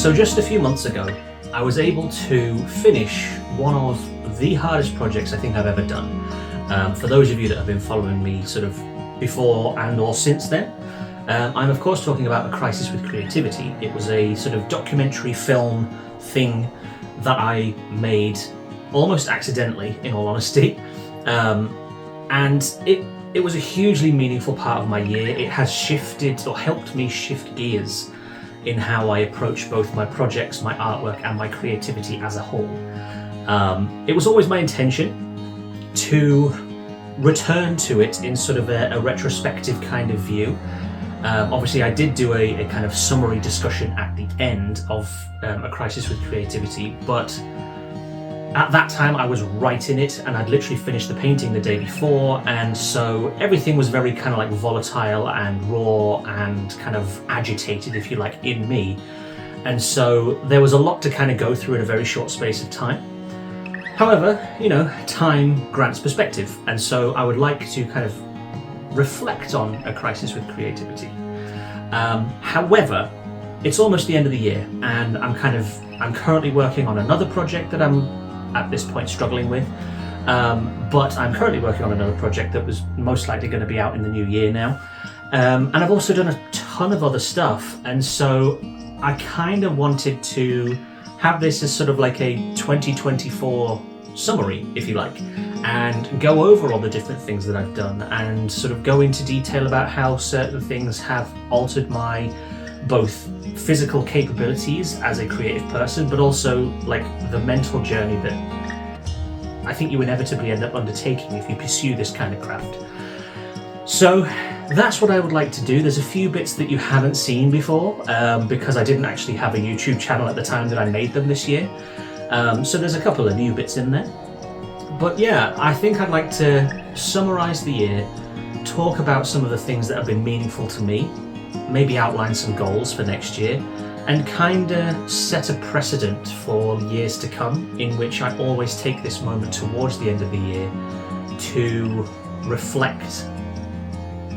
So just a few months ago, I was able to finish one of the hardest projects I think I've ever done. For those of you that have been following me sort of before and or since then, I'm of course talking about A Crisis with Creativity. It was a sort of documentary film thing that I made almost accidentally, in all honesty. And it was a hugely meaningful part of my year. It has shifted or helped me shift gears in how I approach both my projects, my artwork, and my creativity as a whole. It was always my intention to return to it in sort of a retrospective kind of view. Obviously I did do a kind of summary discussion at the end of A Crisis with Creativity, but at that time I was writing it and I'd literally finished the painting the day before, and so everything was very kind of like volatile and raw and kind of agitated, if you like, in me. And so there was a lot to kind of go through in a very short space of time. However, you know, time grants perspective, and so I would like to kind of reflect on A Crisis with Creativity. However, it's almost the end of the year and I'm currently working on another project that I'm at this point struggling with, but I'm currently working on another project that was most likely going to be out in the new year now, and I've also done a ton of other stuff, and so I kind of wanted to have this as sort of like a 2024 summary, if you like, and go over all the different things that I've done and sort of go into detail about how certain things have altered my both physical capabilities as a creative person, but also like the mental journey that I think you inevitably end up undertaking if you pursue this kind of craft. So that's what I would like to do. There's a few bits that you haven't seen before, because I didn't actually have a YouTube channel at the time that I made them this year. So there's a couple of new bits in there. But yeah, I think I'd like to summarize the year, talk about some of the things that have been meaningful to me, maybe outline some goals for next year, and kinda set a precedent for years to come, in which I always take this moment towards the end of the year to reflect,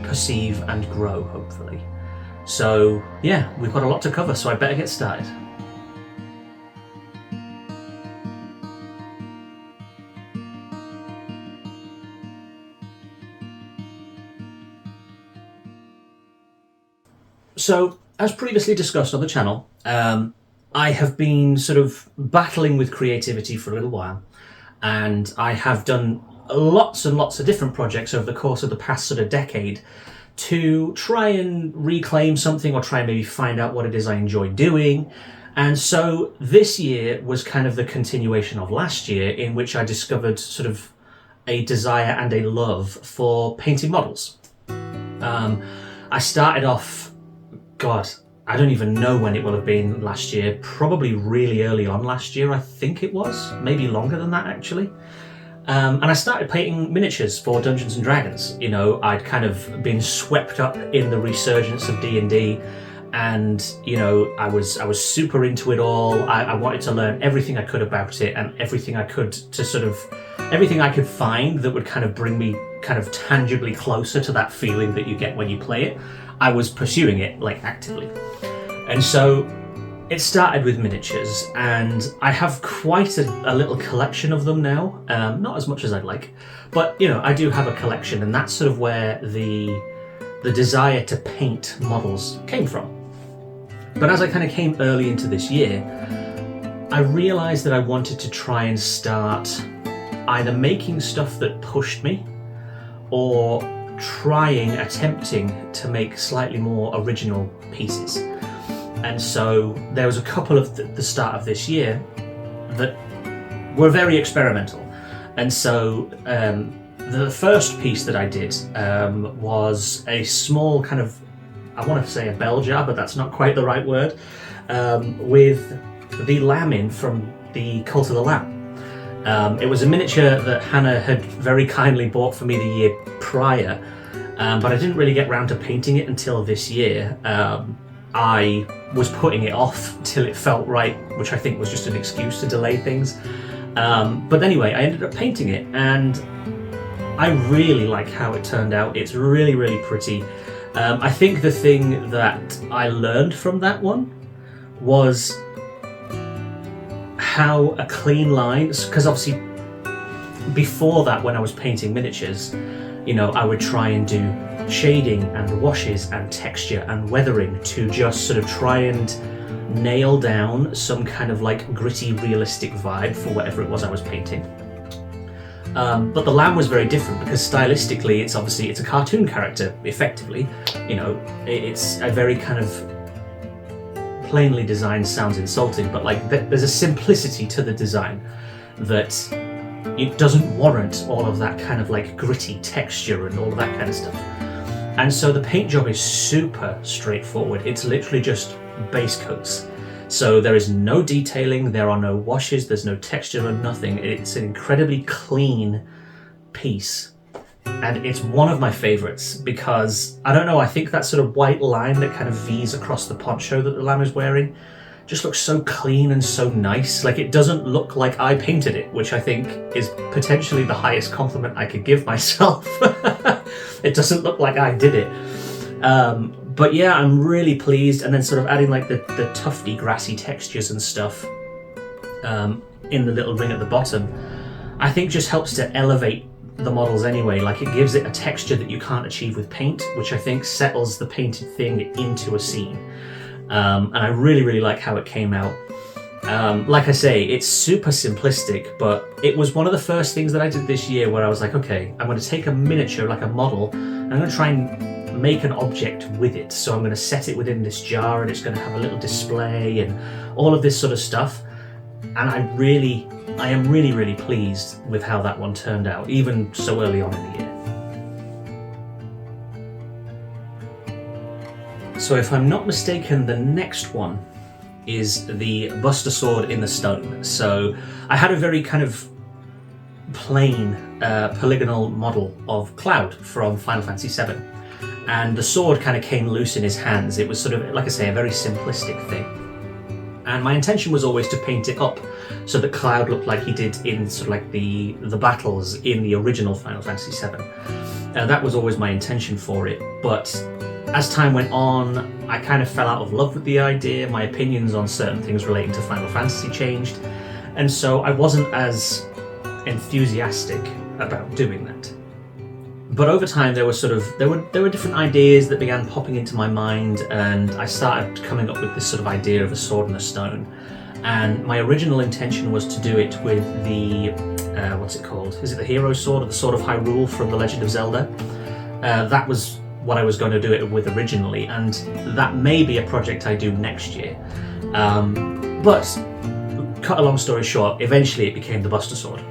perceive, and grow, hopefully. So yeah, we've got a lot to cover, so I better get started. So, as previously discussed on the channel, I have been sort of battling with creativity for a little while, and I have done lots and lots of different projects over the course of the past sort of decade to try and reclaim something or try and maybe find out what it is I enjoy doing. And so this year was kind of the continuation of last year, in which I discovered sort of a desire and a love for painting models. I started off, God, I don't even know when it will have been last year, probably really early on last year, I think it was, maybe longer than that actually. And I started painting miniatures for Dungeons and Dragons. You know, I'd kind of been swept up in the resurgence of D&D, and you know, I was super into it all. I wanted to learn everything I could about it, and everything I could find that would kind of bring me kind of tangibly closer to that feeling that you get when you play it. I was pursuing it like actively. And so it started with miniatures, and I have quite a little collection of them now. Not as much as I'd like, but you know, I do have a collection, and that's sort of where the desire to paint models came from. But as I kind of came early into this year, I realized that I wanted to try and start either making stuff that pushed me, or attempting to make slightly more original pieces. And so there was a couple of the start of this year that were very experimental. And so the first piece that I did was a small kind of, I want to say a bell jar, but that's not quite the right word, with the lamb in from the Cult of the Lamb. It was a miniature that Hannah had very kindly bought for me the year prior, but I didn't really get round to painting it until this year. I was putting it off till it felt right, which I think was just an excuse to delay things. But anyway, I ended up painting it, and I really like how it turned out. It's really, really pretty. I think the thing that I learned from that one was how a clean line, because obviously before that, when I was painting miniatures, you know, I would try and do shading and washes and texture and weathering to just sort of try and nail down some kind of like gritty, realistic vibe for whatever it was I was painting. But the lamb was very different because stylistically, it's a cartoon character. Effectively, you know, it's a very kind of plainly designed. Sounds insulting, but like there's a simplicity to the design that it doesn't warrant all of that kind of like gritty texture and all of that kind of stuff. And so the paint job is super straightforward. It's literally just base coats. So there is no detailing, there are no washes, there's no texture or nothing. It's an incredibly clean piece. And it's one of my favorites because, I don't know, I think that sort of white line that kind of V's across the poncho that the lamb is wearing just looks so clean and so nice. Like, it doesn't look like I painted it, which I think is potentially the highest compliment I could give myself. It doesn't look like I did it. But yeah, I'm really pleased, and then sort of adding like the tufty, grassy textures and stuff in the little ring at the bottom, I think just helps to elevate the models anyway. Like, it gives it a texture that you can't achieve with paint, which I think settles the painted thing into a scene. And I really, really like how it came out. Like I say, it's super simplistic, but it was one of the first things that I did this year where I was like, okay, I'm going to take a miniature, like a model, and I'm going to try and make an object with it. So I'm going to set it within this jar, and it's going to have a little display and all of this sort of stuff. And I am really, really pleased with how that one turned out, even so early on in the year. So if I'm not mistaken, the next one is the Buster Sword in the stone. So I had a very kind of plain polygonal model of Cloud from Final Fantasy VII. And the sword kind of came loose in his hands. It was sort of, like I say, a very simplistic thing. And my intention was always to paint it up so that Cloud looked like he did in sort of like the battles in the original Final Fantasy VII. That was always my intention for it. But as time went on, I kind of fell out of love with the idea. My opinions on certain things relating to Final Fantasy changed. And so I wasn't as enthusiastic about doing that. But over time, there were different ideas that began popping into my mind, and I started coming up with this sort of idea of a sword and a stone. And my original intention was to do it with the what's it called? Is it the Hero Sword or the Sword of Hyrule from The Legend of Zelda? That was what I was going to do it with originally, and that may be a project I do next year. But cut a long story short, eventually it became the Buster Sword.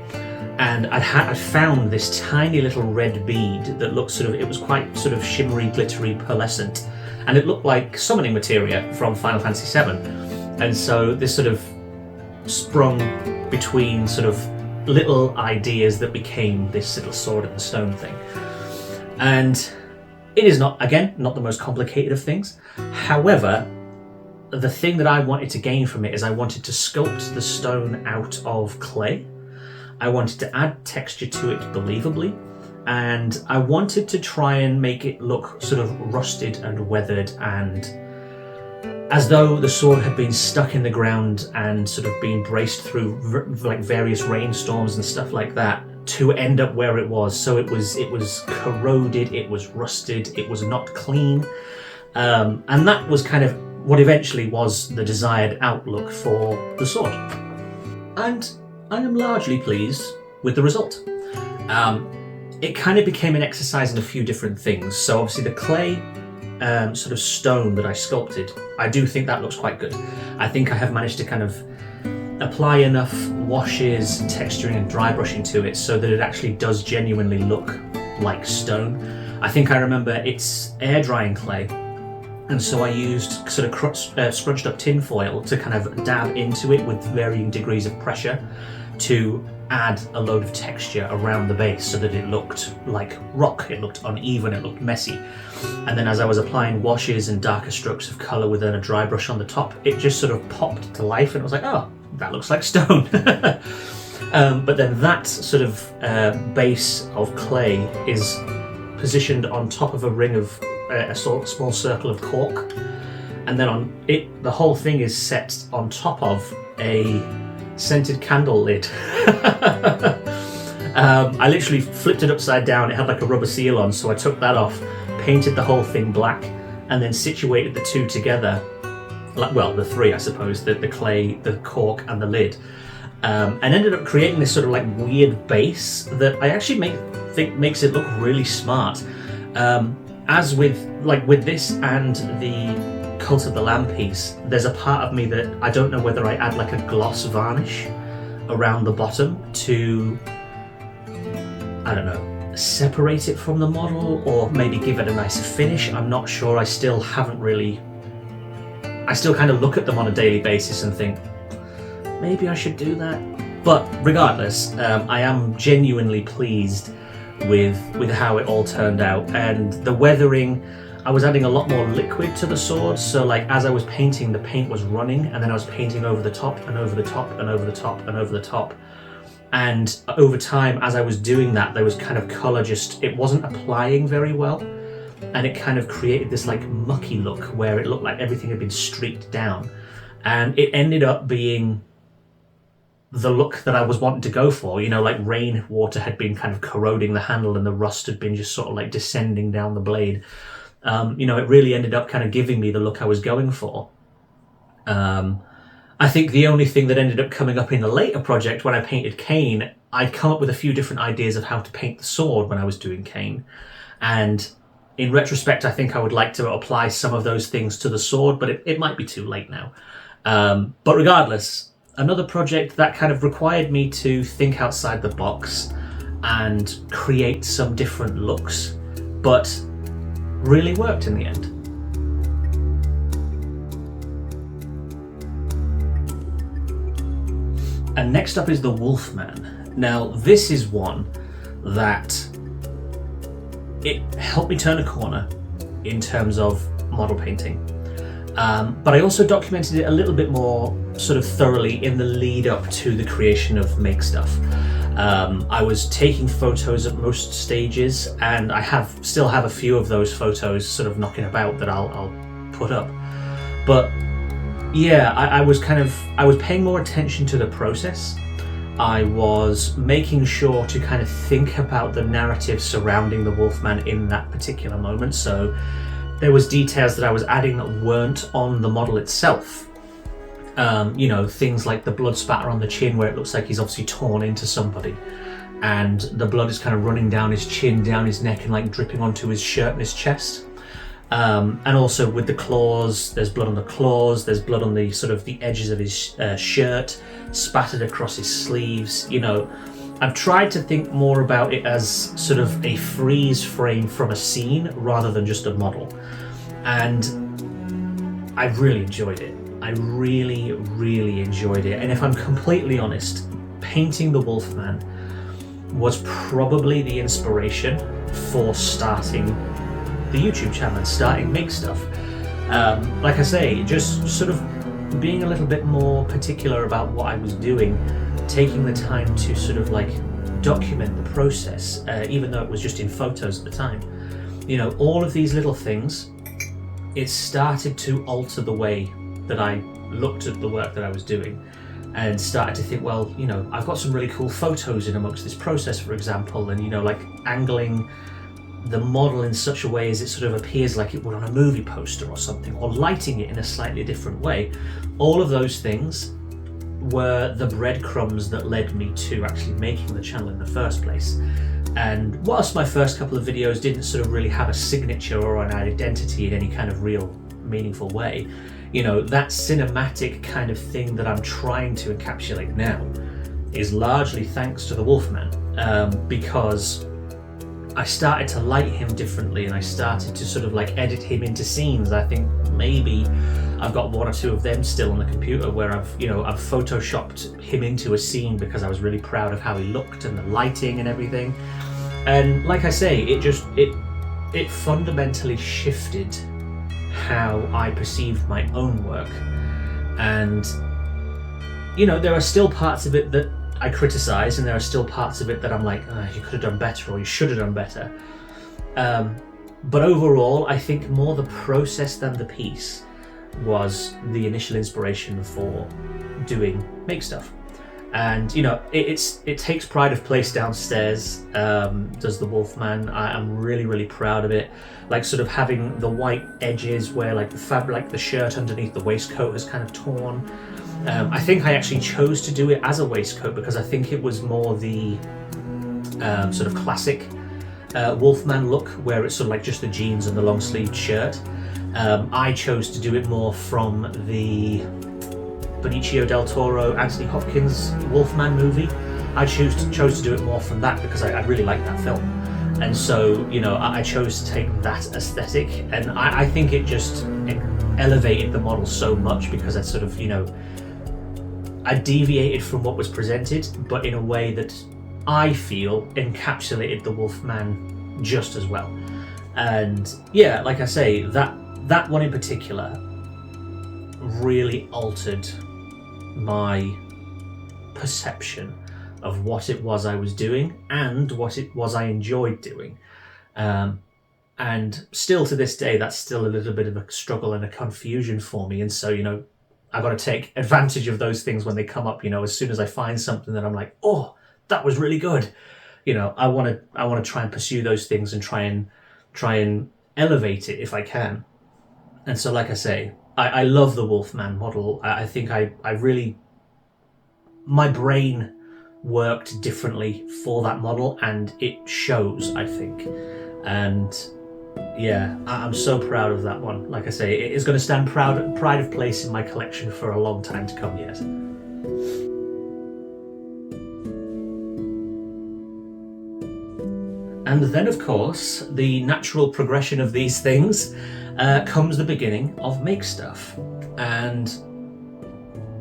And I found this tiny little red bead that looked it was quite sort of shimmery, glittery, pearlescent, and it looked like summoning materia from Final Fantasy VII. And so this sort of sprung between sort of little ideas that became this little sword in the stone thing. And it is not the most complicated of things. However, the thing that I wanted to gain from it is I wanted to sculpt the stone out of clay. I wanted to add texture to it believably, and I wanted to try and make it look sort of rusted and weathered, and as though the sword had been stuck in the ground and sort of been braced through like various rainstorms and stuff like that to end up where it was. So it was corroded, it was rusted, it was not clean, and that was kind of what eventually was the desired outlook for the sword. And I am largely pleased with the result. It kind of became an exercise in a few different things. So obviously the clay sort of stone that I sculpted, I do think that looks quite good. I think I have managed to kind of apply enough washes, texturing and dry brushing to it so that it actually does genuinely look like stone. I think I remember it's air drying clay, and so I used sort of scrunched up tin foil to kind of dab into it with varying degrees of pressure to add a load of texture around the base so that it looked like rock, it looked uneven, it looked messy. And then as I was applying washes and darker strokes of colour with then a dry brush on the top, it just sort of popped to life and it was like, oh, that looks like stone. But then that sort of base of clay is positioned on top of a ring of a small circle of cork, and then on it, the whole thing is set on top of a scented candle lid. I literally flipped it upside down. It had like a rubber seal on, so I took that off, painted the whole thing black, and then situated the two together. Well, the three, I suppose, the clay, the cork, and the lid. And ended up creating this sort of like weird base that I actually think makes it look really smart. As with this and the Cult of the Lamb piece, there's a part of me that I don't know whether I add like a gloss varnish around the bottom to, I don't know, separate it from the model, or maybe give it a nicer finish. I'm not sure. I still kind of look at them on a daily basis and think, maybe I should do that. But regardless, I am genuinely pleased with how it all turned out. And the weathering, I was adding a lot more liquid to the sword, so like as I was painting, the paint was running, and then I was painting over the top and over the top and over the top and over the top. And over time, as I was doing that, there was kind of colour it wasn't applying very well, and it kind of created this like mucky look where it looked like everything had been streaked down. And it ended up being the look that I was wanting to go for, like rainwater had been kind of corroding the handle and the rust had been just sort of like descending down the blade. It really ended up kind of giving me the look I was going for. I think the only thing that ended up coming up in the later project when I painted Cain, I'd come up with a few different ideas of how to paint the sword when I was doing Cain. And in retrospect, I think I would like to apply some of those things to the sword, but it might be too late now. But regardless, another project that kind of required me to think outside the box and create some different looks, but really worked in the end. And next up is the Wolfman. Now, this is one that it helped me turn a corner in terms of model painting. But I also documented it a little bit more sort of thoroughly in the lead up to the creation of Make Stuff. I was taking photos at most stages, and I still have a few of those photos sort of knocking about that I'll put up. But yeah, I was paying more attention to the process. I was making sure to kind of think about the narrative surrounding the Wolfman in that particular moment. So there was details that I was adding that weren't on the model itself. Things like the blood spatter on the chin where it looks like he's obviously torn into somebody, and the blood is kind of running down his chin, down his neck, and like dripping onto his shirt and his chest. And also with the claws, there's blood on the claws, there's blood on the sort of the edges of his shirt, spattered across his sleeves. I've tried to think more about it as sort of a freeze frame from a scene rather than just a model. And I've really enjoyed it. I really, really enjoyed it. And if I'm completely honest, painting the Wolfman was probably the inspiration for starting the YouTube channel and starting Make Stuff. Like I say, just sort of being a little bit more particular about what I was doing, taking the time to sort of like document the process, even though it was just in photos at the time. All of these little things, it started to alter the way that I looked at the work that I was doing, and started to think, well, I've got some really cool photos in amongst this process, for example, and like angling the model in such a way as it sort of appears like it would on a movie poster or something, or lighting it in a slightly different way. All of those things were the breadcrumbs that led me to actually making the channel in the first place. And whilst my first couple of videos didn't sort of really have a signature or an identity in any kind of real meaningful way, that cinematic kind of thing that I'm trying to encapsulate now is largely thanks to the Wolfman, because I started to light him differently, and I started to sort of like edit him into scenes. I think maybe I've got one or two of them still on the computer where I've photoshopped him into a scene because I was really proud of how he looked and the lighting and everything. And like I say, it fundamentally shifted how I perceived my own work. And there are still parts of it that I criticize, and there are still parts of it that I'm like, you could have done better, or you should have done better. But overall, I think more the process than the piece was the initial inspiration for doing Make Stuff. And it takes pride of place downstairs. Does the Wolfman? I'm really proud of it. Like sort of having the white edges where like the fabric, like the shirt underneath the waistcoat has kind of torn. I think I actually chose to do it as a waistcoat because I think it was more the sort of classic Wolfman look, where it's sort of like just the jeans and the long sleeved shirt. I chose to do it more from the Benicio del Toro, Anthony Hopkins Wolfman movie. I chose to do it more from that because I really like that film, and so I chose to take that aesthetic, and I think it just elevated the model so much because I sort of I deviated from what was presented, but in a way that I feel encapsulated the Wolfman just as well. And yeah, like I say, that one in particular really altered my perception of what it was I was doing and what it was I enjoyed doing. And still to this day, that's still a little bit of a struggle and a confusion for me. And so, I've got to take advantage of those things when they come up. As soon as I find something that I'm like, oh, that was really good. I want to try and pursue those things and try and elevate it if I can. And so, like I say, I love the Wolfman model. I think I really, my brain worked differently for that model, and it shows, I think. And yeah, I'm so proud of that one. Like I say, it is going to stand pride of place in my collection for a long time to come yet. And then, of course, the natural progression of these things comes the beginning of make stuff, and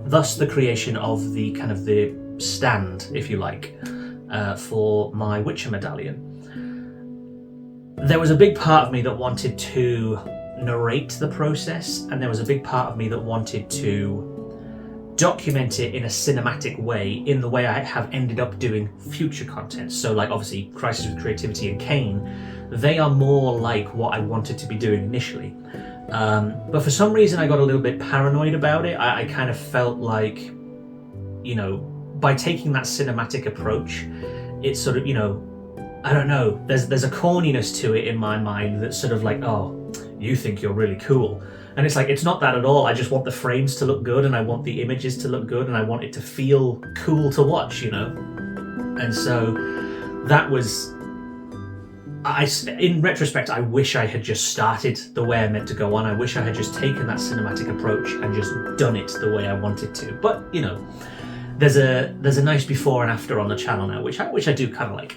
thus the creation of the kind of the stand, if you like, for my Witcher medallion. There was a big part of me that wanted to narrate the process, and there was a big part of me that wanted to document it in a cinematic way, in the way I have ended up doing future content. So like obviously Crisis with Creativity and Kane, they are more like what I wanted to be doing initially. But for some reason I got a little bit paranoid about it. I kind of felt like, by taking that cinematic approach, it's sort of, I don't know, there's a corniness to it in my mind that's sort of like, oh, you think you're really cool. And it's like, it's not that at all. I just want the frames to look good, and I want the images to look good, and I want it to feel cool to watch, And so that was, in retrospect, I wish I had just started the way I meant to go on. I wish I had just taken that cinematic approach and just done it the way I wanted to. But, there's a nice before and after on the channel now, which I do kind of like.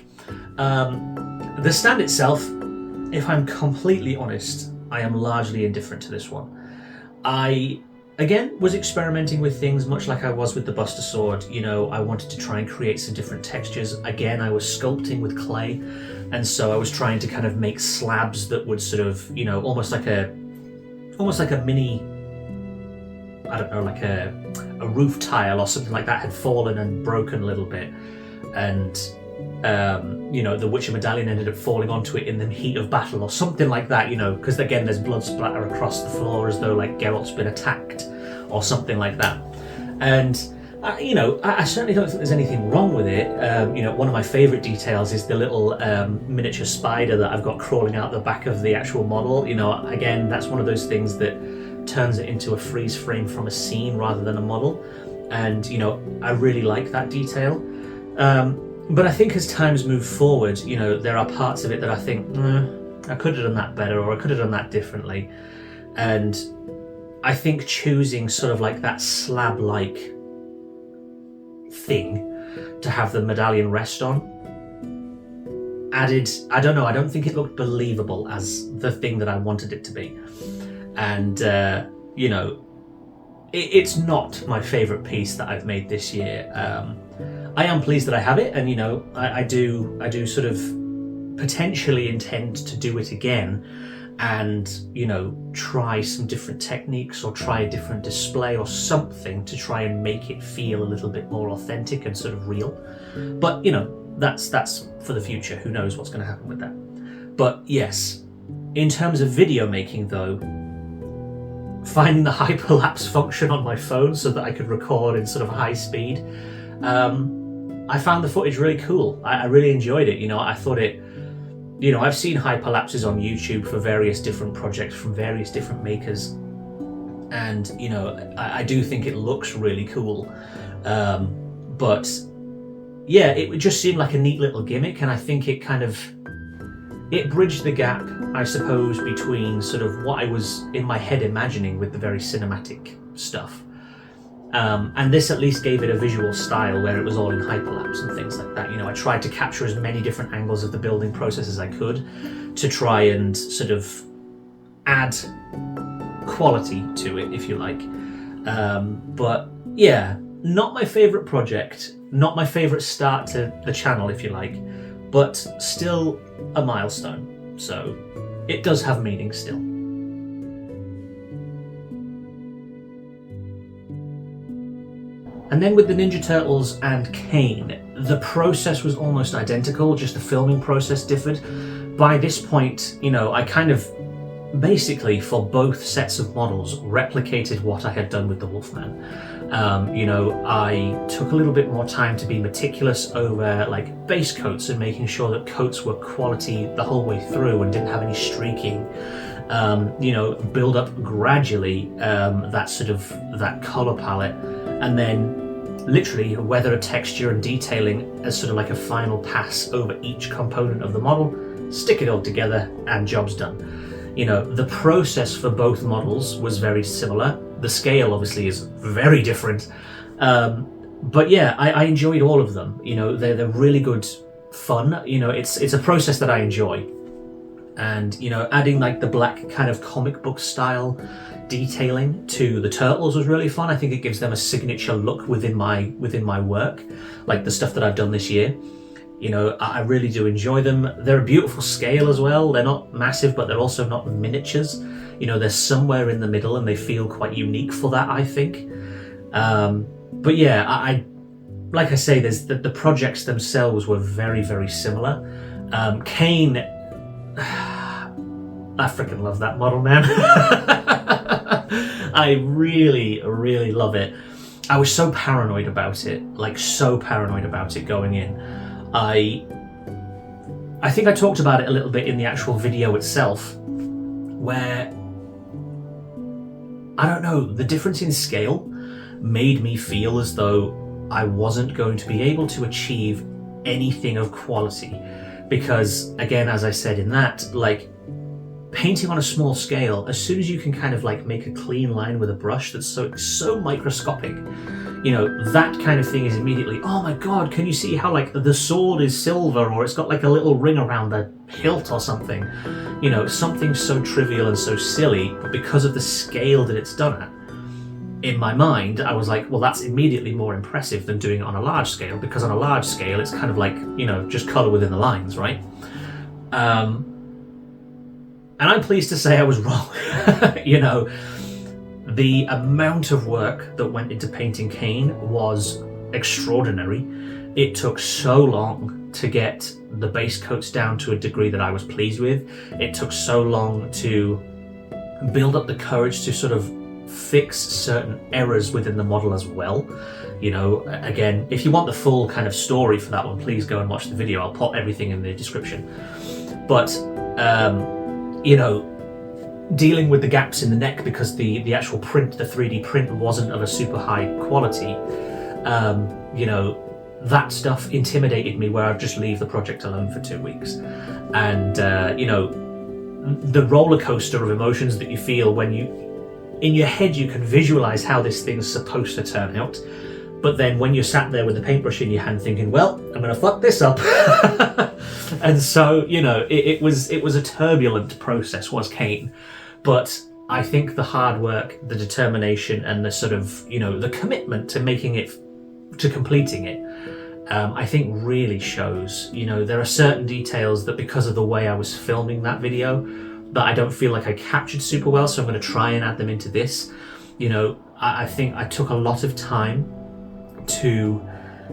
The stand itself, if I'm completely honest, I am largely indifferent to this one. I, again, was experimenting with things much like I was with the Buster Sword. I wanted to try and create some different textures. Again, I was sculpting with clay, and so I was trying to kind of make slabs that would sort of, almost like a mini, I don't know, like a roof tile or something like that had fallen and broken a little bit. And the Witcher medallion ended up falling onto it in the heat of battle or something like that, because again there's blood splatter across the floor as though like Geralt's been attacked or something like that. And I certainly don't think there's anything wrong with it. One of my favourite details is the little miniature spider that I've got crawling out the back of the actual model. Again, that's one of those things that turns it into a freeze frame from a scene rather than a model. And I really like that detail. But I think as times move forward, there are parts of it that I think, I could have done that better, or I could have done that differently. And I think choosing sort of like that slab-like thing to have the medallion rest on added, I don't know, I don't think it looked believable as the thing that I wanted it to be. And, it's not my favourite piece that I've made this year. I am pleased that I have it, and I do sort of potentially intend to do it again, and try some different techniques or try a different display or something to try and make it feel a little bit more authentic and sort of real. But that's for the future. Who knows what's going to happen with that? But yes, in terms of video making though, finding the hyperlapse function on my phone so that I could record in sort of high speed I found the footage really cool. I really enjoyed it. I thought it, I've seen hyperlapses on YouTube for various different projects from various different makers, and I do think it looks really cool. But yeah, it just seemed like a neat little gimmick, and I think it bridged the gap, I suppose, between sort of what I was in my head imagining with the very cinematic stuff. And this at least gave it a visual style where it was all in hyperlapse and things like that. I tried to capture as many different angles of the building process as I could to try and sort of add quality to it, if you like. But yeah, not my favourite project, not my favourite start to the channel, if you like, but still a milestone. So it does have meaning still. And then with the Ninja Turtles and Kane, the process was almost identical, just the filming process differed. By this point, I kind of basically, for both sets of models, replicated what I had done with the Wolfman. I took a little bit more time to be meticulous over like base coats and making sure that coats were quality the whole way through and didn't have any streaking. Build up gradually that color palette, and then literally weather a texture and detailing as sort of like a final pass over each component of the model, stick it all together, and job's done. The process for both models was very similar. The scale obviously is very different. But yeah, I enjoyed all of them. They're really good fun. It's a process that I enjoy. And, adding like the black kind of comic book style detailing to the turtles was really fun. I think it gives them a signature look within my work, like the stuff that I've done this year. I really do enjoy them. They're a beautiful scale as well. They're not massive, but they're also not miniatures. They're somewhere in the middle, and they feel quite unique for that, I think. But yeah, I like I say, there's the projects themselves were very, very similar. Kane, I freaking love that model, man. I really, really love it. I was so paranoid about it, going in. I think I talked about it a little bit in the actual video itself, where, I don't know, the difference in scale made me feel as though I wasn't going to be able to achieve anything of quality. Because, again, as I said in that, like, painting on a small scale, as soon as you can kind of like make a clean line with a brush that's so microscopic, that kind of thing is immediately, oh my god, can you see how like the sword is silver, or it's got like a little ring around the hilt or something? Something so trivial and so silly, but because of the scale that it's done at, in my mind, I was like, well, that's immediately more impressive than doing it on a large scale, because on a large scale, it's kind of like, just colour within the lines, right? And I'm pleased to say I was wrong. The amount of work that went into painting Kane was extraordinary. It took so long to get the base coats down to a degree that I was pleased with. It took so long to build up the courage to sort of fix certain errors within the model as well. Again, if you want the full kind of story for that one, please go and watch the video. I'll put everything in the description. But dealing with the gaps in the neck because the actual print, the 3D print, wasn't of a super high quality, that stuff intimidated me, where I'd just leave the project alone for 2 weeks. And, the roller coaster of emotions that you feel when in your head you can visualize how this thing's supposed to turn out, but then when you're sat there with the paintbrush in your hand thinking, well, I'm gonna fuck this up. And so, it was a turbulent process, was Kane. But I think the hard work, the determination, and the sort of, the commitment to making it, to completing it, I think really shows. There are certain details that, because of the way I was filming that video, that I don't feel like I captured super well, so I'm going to try and add them into this. I think I took a lot of time to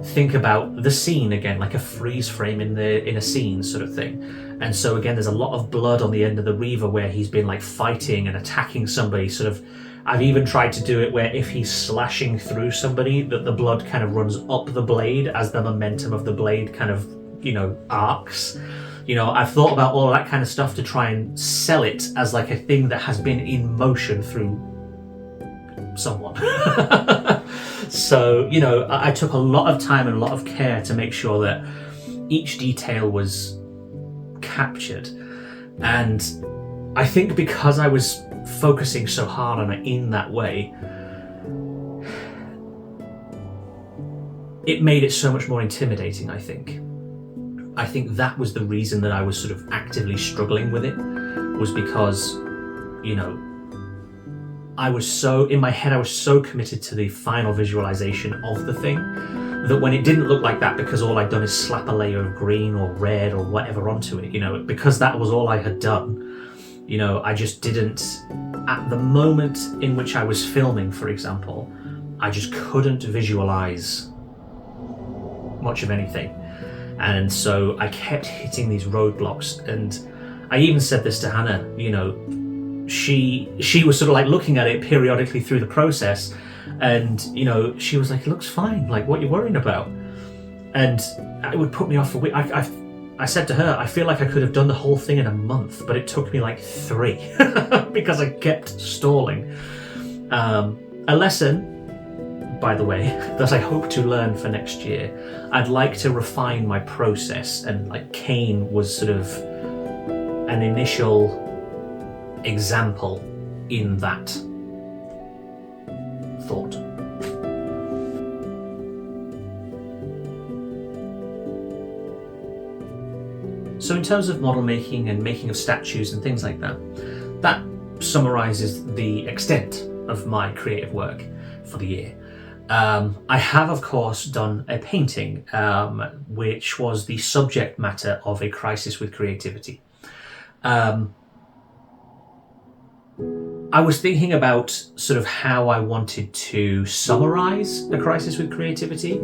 think about the scene again, like a freeze frame in a scene sort of thing. And so again, there's a lot of blood on the end of the Reaver where he's been like fighting and attacking somebody, sort of I've even tried to do it where if he's slashing through somebody, that the blood kind of runs up the blade as the momentum of the blade kind of, arcs. I've thought about all that kind of stuff to try and sell it as like a thing that has been in motion through someone. So, I took a lot of time and a lot of care to make sure that each detail was captured. And I think because I was focusing so hard on it in that way, it made it so much more intimidating, I think. I think that was the reason that I was sort of actively struggling with it, was because, I was so, in my head, I was so committed to the final visualization of the thing that when it didn't look like that, because all I'd done is slap a layer of green or red or whatever onto it, because that was all I had done, I just didn't, at the moment in which I was filming, for example, I just couldn't visualize much of anything. And so I kept hitting these roadblocks, and I even said this to Hannah, she was sort of like looking at it periodically through the process, and she was like, it looks fine, like, what are you worrying about? And it would put me off for weeks. I said to her, I feel like I could have done the whole thing in a month, but it took me like 3 because I kept stalling. A lesson, by the way, that I hope to learn for next year. I'd like to refine my process, and like Cain was sort of an initial example in that thought. So in terms of model making and making of statues and things like that, that summarizes the extent of my creative work for the year. I have, of course, done a painting, which was the subject matter of A Crisis with Creativity. I was thinking about sort of how I wanted to summarize A Crisis with Creativity,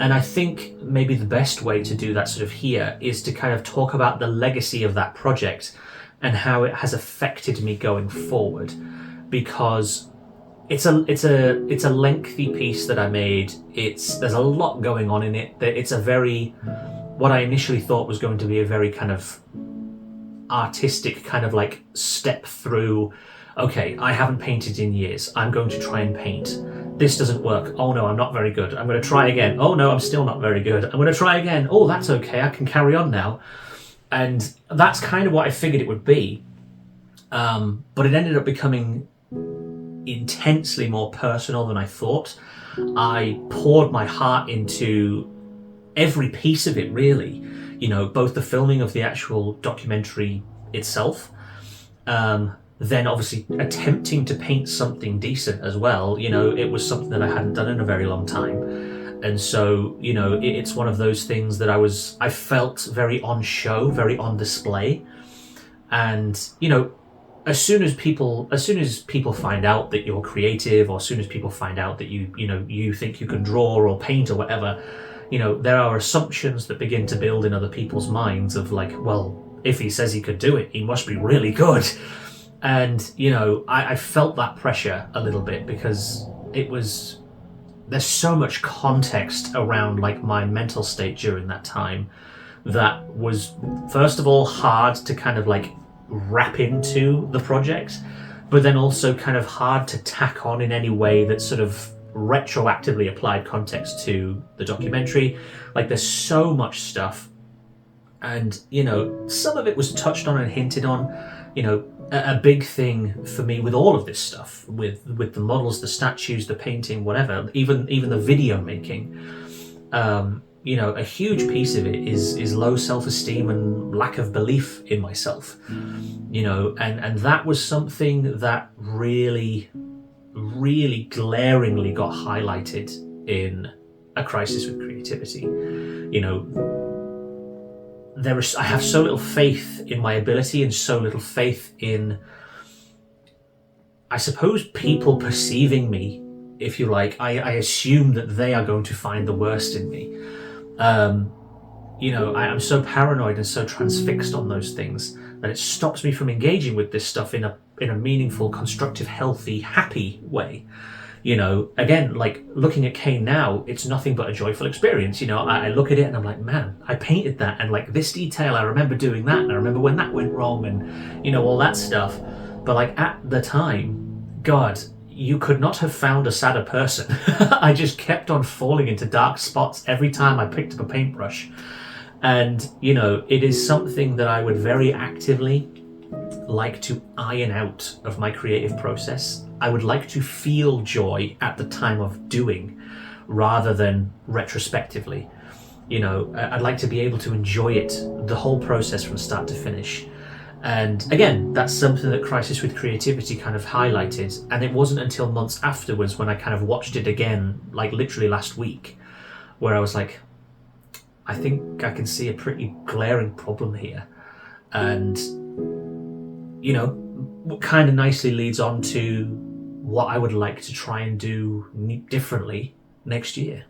and I think maybe the best way to do that sort of here is to kind of talk about the legacy of that project and how it has affected me going forward, because it's a lengthy piece that I made. There's a lot going on in it. It's a very, what I initially thought was going to be a very kind of artistic kind of like step through. Okay, I haven't painted in years. I'm going to try and paint. This doesn't work. Oh no, I'm not very good. I'm going to try again. Oh no, I'm still not very good. I'm going to try again. Oh, that's okay. I can carry on now. And that's kind of what I figured it would be. But it ended up becoming intensely more personal than I thought. I poured my heart into every piece of it, really. Both the filming of the actual documentary itself, then obviously attempting to paint something decent as well. It was something that I hadn't done in a very long time. And so, it's one of those things that I felt very on show, very on display. And, as soon as people find out that you're creative, or as soon as people find out that you think you can draw or paint or whatever, there are assumptions that begin to build in other people's minds of like, well, if he says he could do it, he must be really good. And, I felt that pressure a little bit, because there's so much context around like my mental state during that time that was, first of all, hard to kind of like wrap into the project, but then also kind of hard to tack on in any way that sort of retroactively applied context to the documentary. Like, there's so much stuff, and some of it was touched on and hinted on. A big thing for me with all of this stuff, with the models, the statues, the painting, whatever, even the video making, a huge piece of it is low self-esteem and lack of belief in myself. And that was something that really, really glaringly got highlighted in A Crisis with Creativity. I have so little faith in my ability, and so little faith in, I suppose, people perceiving me, if you like. I assume that they are going to find the worst in me. I'm so paranoid and so transfixed on those things that it stops me from engaging with this stuff in a meaningful, constructive, healthy, happy way. Again, like looking at Kane now, it's nothing but a joyful experience. I look at it and I'm like, man, I painted that, and like this detail, I remember doing that, and I remember when that went wrong, and all that stuff. But like at the time, God, you could not have found a sadder person. I just kept on falling into dark spots every time I picked up a paintbrush. And, it is something that I would very actively like to iron out of my creative process. I would like to feel joy at the time of doing rather than retrospectively. I'd like to be able to enjoy it, the whole process from start to finish. And again, that's something that Crisis with Creativity kind of highlighted. And it wasn't until months afterwards when I kind of watched it again, like literally last week, where I was like, I think I can see a pretty glaring problem here. And what kind of nicely leads on to what I would like to try and do differently next year.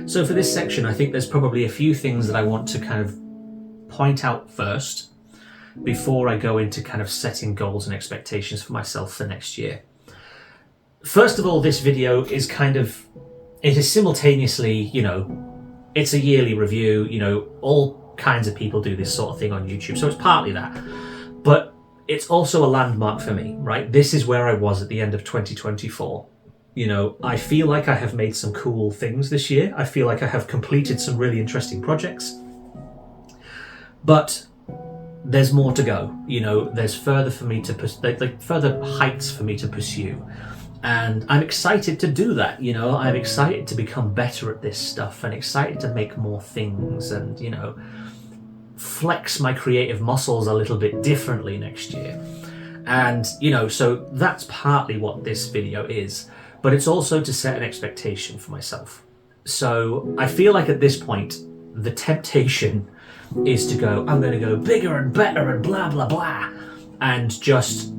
So for this section, I think there's probably a few things that I want to kind of point out first before I go into kind of setting goals and expectations for myself for next year. First of all, this video is it is simultaneously, it's a yearly review, all kinds of people do this sort of thing on YouTube, so it's partly that. But it's also a landmark for me, right? This is where I was at the end of 2024. I feel like I have made some cool things this year. I feel like I have completed some really interesting projects. But there's more to go. There's further for me to further heights for me to pursue. And I'm excited to do that, I'm excited to become better at this stuff and excited to make more things and, flex my creative muscles a little bit differently next year. And, so that's partly what this video is, but it's also to set an expectation for myself. So I feel like at this point, the temptation is to go, I'm going to go bigger and better and blah, blah, blah, and just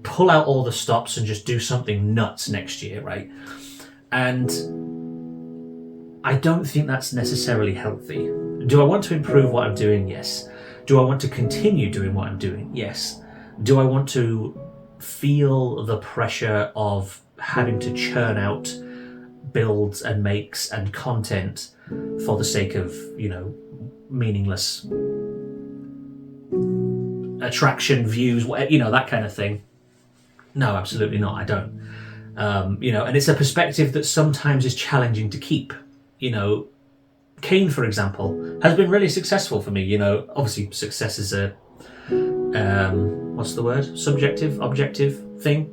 pull out all the stops and just do something nuts next year, right? And I don't think that's necessarily healthy. Do I want to improve what I'm doing? Yes. Do I want to continue doing what I'm doing? Yes. Do I want to feel the pressure of having to churn out builds and makes and content for the sake of, meaningless attraction, views, that kind of thing? No, absolutely not. I don't. And it's a perspective that sometimes is challenging to keep. Kane, for example, has been really successful for me. Obviously success is a, what's the word? Subjective, objective thing.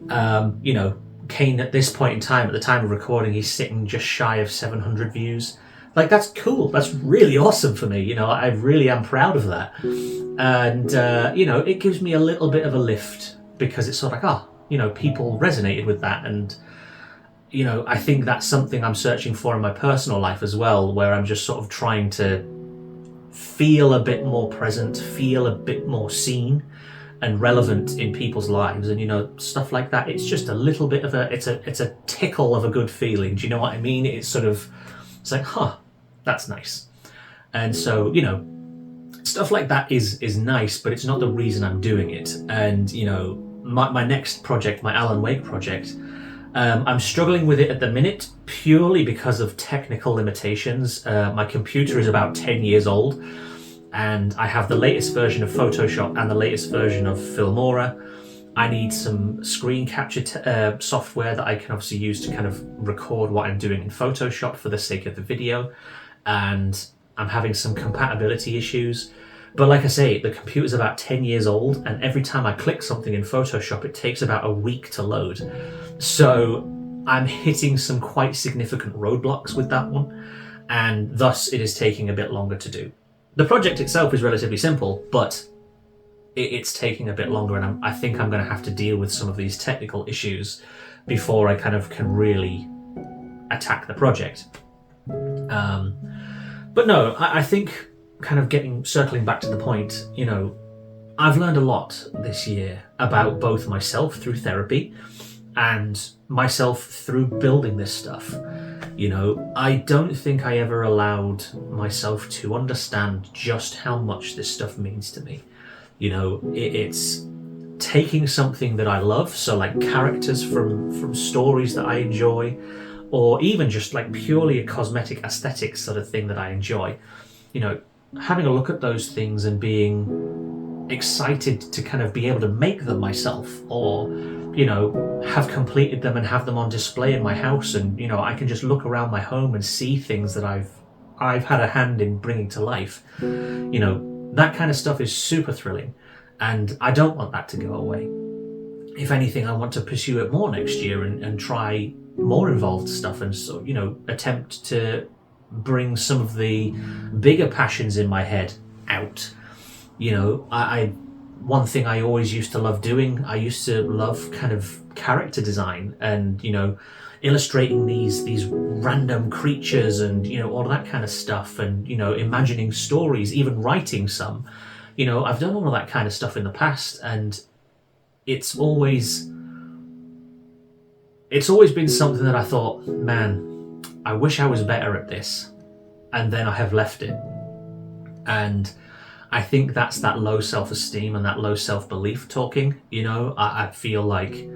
Kane at this point in time, at the time of recording, he's sitting just shy of 700 views. Like, that's cool. That's really awesome for me. I really am proud of that. And, it gives me a little bit of a lift, because it's sort of like, people resonated with that. And, I think that's something I'm searching for in my personal life as well, where I'm just sort of trying to feel a bit more present, feel a bit more seen and relevant in people's lives. And, stuff like that. It's just a little bit of it's a tickle of a good feeling. Do you know what I mean? It's like, that's nice. And so, stuff like that is nice, but it's not the reason I'm doing it. And, my next project, my Alan Wake project, I'm struggling with it at the minute purely because of technical limitations. My computer is about 10 years old, and I have the latest version of Photoshop and the latest version of Filmora. I need some screen capture software that I can obviously use to kind of record what I'm doing in Photoshop for the sake of the video, and I'm having some compatibility issues. But like I say, the computer's about 10 years old, and every time I click something in Photoshop, it takes about a week to load. So I'm hitting some quite significant roadblocks with that one, and thus it is taking a bit longer to do. The project itself is relatively simple, but it's taking a bit longer, and I think I'm going to have to deal with some of these technical issues before I kind of can really attack the project. But no, I think kind of circling back to the point, I've learned a lot this year about both myself through therapy and myself through building this stuff. You know, I don't think I ever allowed myself to understand just how much this stuff means to me. You know, it's taking something that I love, so like characters from stories that I enjoy, or even just like purely a cosmetic aesthetic sort of thing that I enjoy. You know, having a look at those things and being excited to kind of be able to make them myself, or you know, have completed them and have them on display in my house, and you know, I can just look around my home and see things that I've had a hand in bringing to life. You know, that kind of stuff is super thrilling, and I don't want that to go away. If anything, I want to pursue it more next year and try more involved stuff, and so, you know, attempt to bring some of the bigger passions in my head out. You know, I one thing I always used to love doing, I used to love kind of character design and, you know, illustrating these random creatures and, you know, all of that kind of stuff, and, you know, imagining stories, even writing some. You know, I've done all of that kind of stuff in the past, and it's always been something that I thought, man, I wish I was better at this, and then I have left it. And I think that's that low self-esteem and that low self-belief talking. You know, I feel like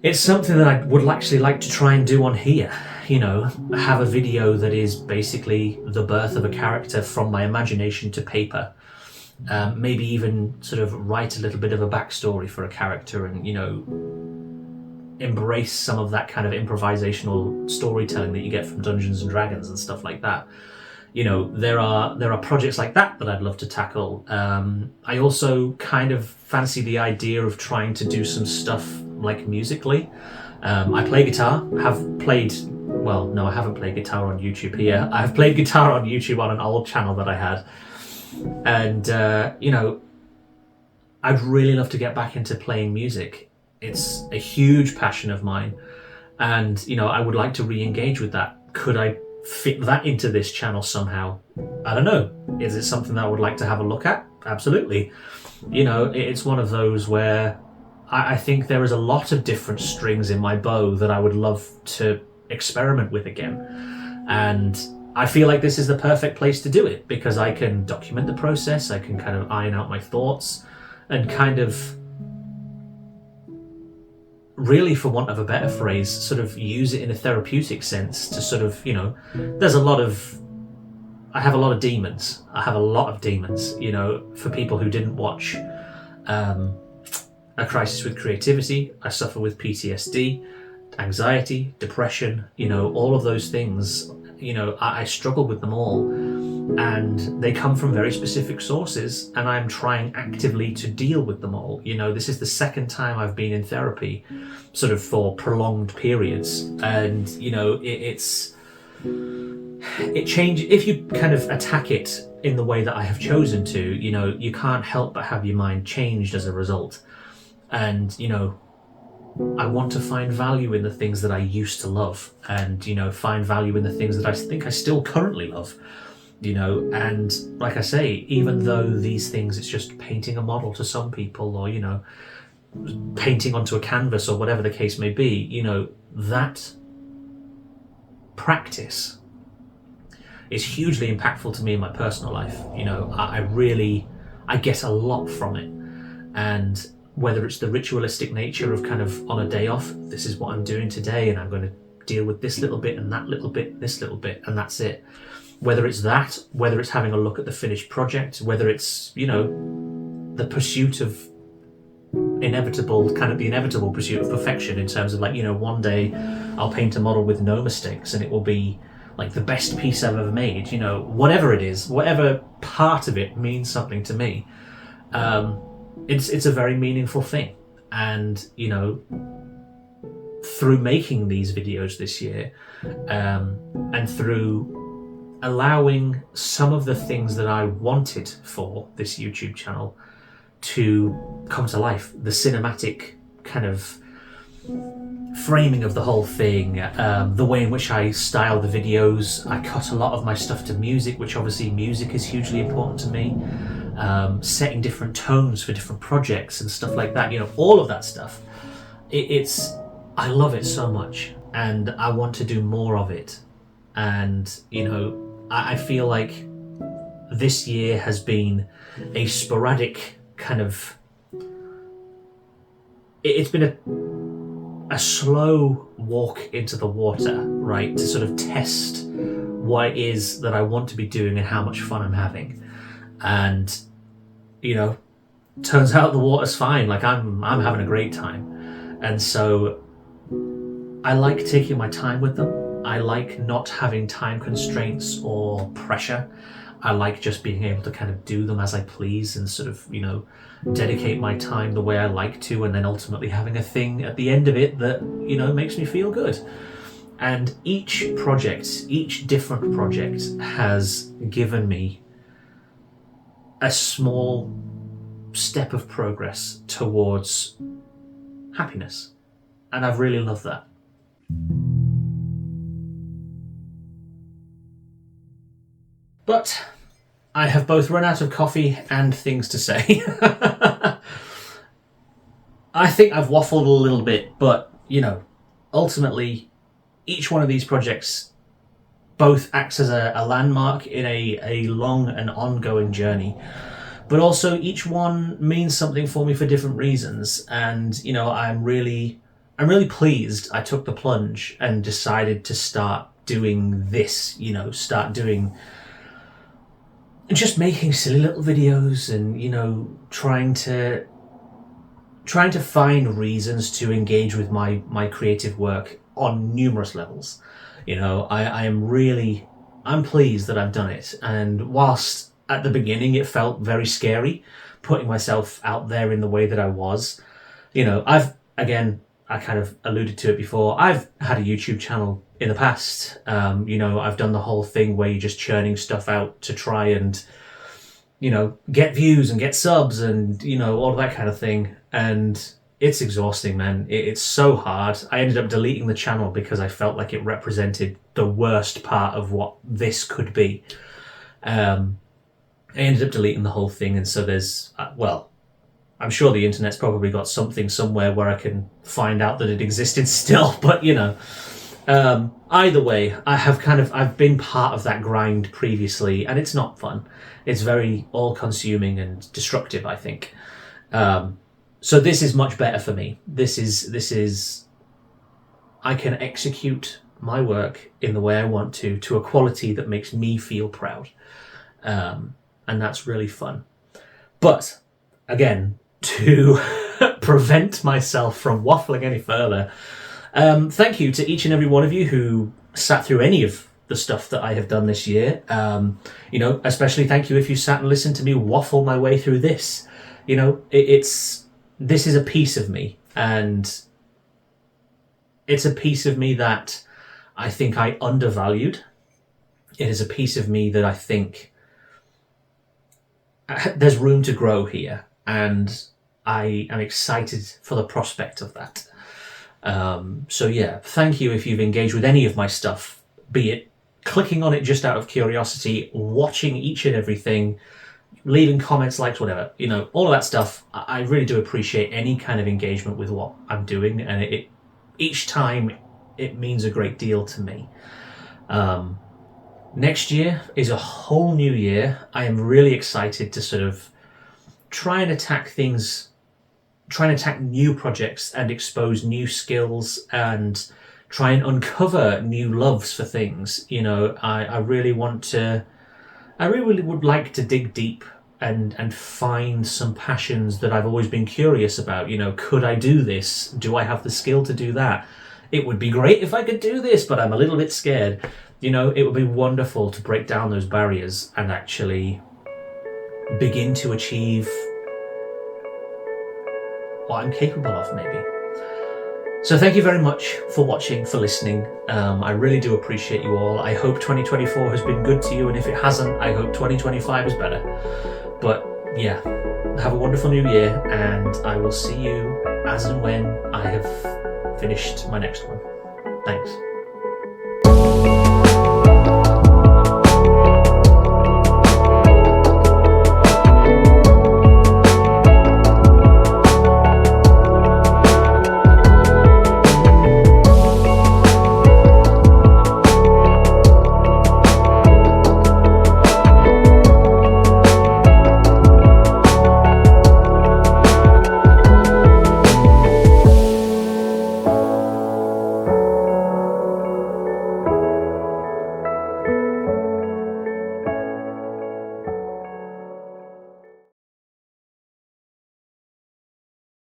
it's something that I would actually like to try and do on here. You know, have a video that is basically the birth of a character from my imagination to paper. Maybe even sort of write a little bit of a backstory for a character, and, you know, embrace some of that kind of improvisational storytelling that you get from Dungeons and Dragons and stuff like that. You know, there are projects like that I'd love to tackle. I also kind of fancy the idea of trying to do some stuff like musically. I play guitar, I haven't played guitar on YouTube here. I've played guitar on YouTube on an old channel that I had. And, you know, I'd really love to get back into playing music. It's a huge passion of mine. And, you know, I would like to re-engage with that. Could I fit that into this channel somehow? I don't know. Is it something that I would like to have a look at? Absolutely. You know, it's one of those where I think there is a lot of different strings in my bow that I would love to experiment with again. And I feel like this is the perfect place to do it, because I can document the process, I can kind of iron out my thoughts, and kind of, really, for want of a better phrase, sort of use it in a therapeutic sense to sort of, you know, I have a lot of demons. I have a lot of demons, you know. For people who didn't watch A Crisis with Creativity, I suffer with PTSD, anxiety, depression, you know, all of those things. You know, I struggle with them all, and they come from very specific sources, and I'm trying actively to deal with them all. You know, this is the second time I've been in therapy, sort of for prolonged periods, and, you know, it changes if you kind of attack it in the way that I have chosen to. You know, you can't help but have your mind changed as a result, and, you know, I want to find value in the things that I used to love, and, you know, find value in the things that I think I still currently love, you know. And like I say, even though these things, it's just painting a model to some people, or, you know, painting onto a canvas, or whatever the case may be, you know, that practice is hugely impactful to me in my personal life. You know, I get a lot from it. And whether it's the ritualistic nature of kind of on a day off, this is what I'm doing today, and I'm going to deal with this little bit and that little bit, this little bit, and that's it. Whether it's that, whether it's having a look at the finished project, whether it's, you know, the pursuit of the inevitable pursuit of perfection, in terms of, like, you know, one day I'll paint a model with no mistakes and it will be like the best piece I've ever made. You know, whatever it is, whatever part of it means something to me. It's a very meaningful thing. And, you know, through making these videos this year, and through allowing some of the things that I wanted for this YouTube channel to come to life, the cinematic kind of framing of the whole thing, the way in which I style the videos. I cut a lot of my stuff to music, which obviously music is hugely important to me. Setting different tones for different projects and stuff like that, you know, all of that stuff I love it so much, and I want to do more of it. And I feel like this year has been a sporadic kind of. It's been a slow walk into the water, right, to sort of test what it is that I want to be doing and how much fun I'm having. And turns out the water's fine. Like I'm having a great time, and so I like taking my time with them. I like not having time constraints or pressure. I like just being able to kind of do them as I please and sort of dedicate my time the way I like to, and then ultimately having a thing at the end of it that makes me feel good. And each different project has given me a small step of progress towards happiness, and I've really loved that. But I have both run out of coffee and things to say. I think I've waffled a little bit, but ultimately each one of these projects both acts as a landmark in a long and ongoing journey, but also each one means something for me for different reasons. And I'm really pleased I took the plunge and decided to start doing this. Start doing just making silly little videos and trying to find reasons to engage with my creative work on numerous levels. I'm pleased that I've done it. And whilst at the beginning it felt very scary putting myself out there in the way that I was, I kind of alluded to it before, I've had a YouTube channel in the past. I've done the whole thing where you're just churning stuff out to try and get views and get subs and all of that kind of thing, and it's exhausting, man. It's so hard. I ended up deleting the channel because I felt like it represented the worst part of what this could be. I ended up deleting the whole thing, and so there's I'm sure the internet's probably got something somewhere where I can find out that it existed still, but either way, I've been part of that grind previously, and it's not fun. It's very all-consuming and destructive, I think. So this is much better for me. This is I can execute my work in the way I want to a quality that makes me feel proud. And that's really fun. But again, to prevent myself from waffling any further, thank you to each and every one of you who sat through any of the stuff that I have done this year. Especially thank you if you sat and listened to me waffle my way through this. This is a piece of me, and it's a piece of me that I think I undervalued. It is a piece of me that I think there's room to grow here, and I am excited for the prospect of that. So yeah, thank you if you've engaged with any of my stuff, be it clicking on it just out of curiosity, watching each and everything, leaving comments, likes, whatever, all of that stuff. I really do appreciate any kind of engagement with what I'm doing, and each time it means a great deal to me. Next year is a whole new year. I am really excited to sort of try and attack new projects and expose new skills and try and uncover new loves for things. I really would like to dig deep and find some passions that I've always been curious about. Could I do this? Do I have the skill to do that? It would be great if I could do this, but I'm a little bit scared. It would be wonderful to break down those barriers and actually begin to achieve what I'm capable of, maybe. So thank you very much for watching, for listening. I really do appreciate you all. I hope 2024 has been good to you, and if it hasn't, I hope 2025 is better. But yeah, have a wonderful new year, and I will see you as and when I have finished my next one. Thanks.